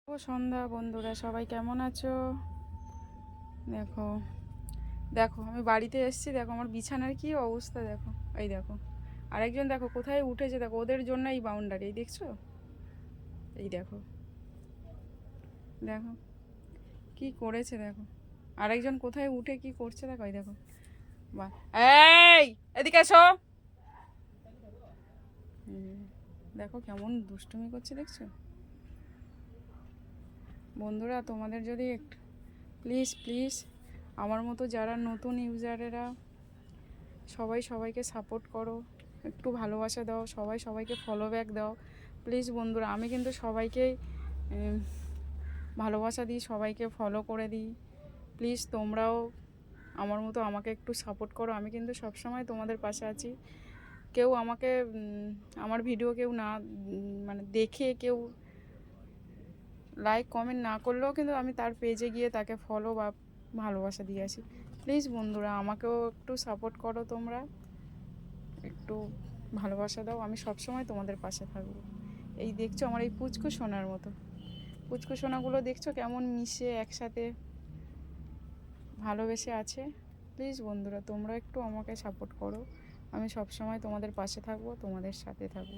শুভ সন্ধ্যা বন্ধুরা, সবাই কেমন আছো? দেখো দেখো আমি বাড়িতে এসেছি, দেখো আমার বিছানার কি অবস্থা, দেখো এই দেখো। আরেকজন দেখো কোথায় উঠেছে, দেখো ওদের জন্য এই বাউন্ডারি, এই দেখছো, এই দেখো দেখো কি করেছে, দেখো আরেকজন কোথায় উঠে কি করছে, দেখো এই দেখো। বা এই এদিকে এসো। দেখো কেমন দুষ্টুমি করছে, দেখছো বন্ধুরা? তোমাদের যদি একটু প্লিজ প্লিজ আমার মতো যারা নতুন ইউজারেরা সবাই সবাইকে সাপোর্ট করো, একটু ভালোবাসা দাও, সবাই সবাইকে ফলো ব্যাক দাও প্লিজ বন্ধুরা। আমি কিন্তু সবাইকেই ভালোবাসা দিই, সবাইকে ফলো করে দিই। প্লিজ তোমরাও আমার মতো আমাকে একটু সাপোর্ট করো। আমি কিন্তু সবসময় তোমাদের পাশে আছি। কেউ আমাকে আমার ভিডিও কেউ না মানে দেখে কেউ লাইক কমেন্ট না করলেও কিন্তু আমি তার পেজে গিয়ে তাকে ফলো বা ভালোবাসা দিয়ে আসি। প্লিজ বন্ধুরা আমাকেও একটু সাপোর্ট করো, তোমরা একটু ভালোবাসা দাও, আমি সবসময় তোমাদের পাশে থাকবো। এই দেখছো আমার এই পুচকু সোনার মতো, পুচকু সোনাগুলো দেখছো কেমন মিশে একসাথে ভালোবেসে আছে। প্লিজ বন্ধুরা তোমরা একটু আমাকে সাপোর্ট করো, আমি সবসময় তোমাদের পাশে থাকবো, তোমাদের সাথে থাকবো।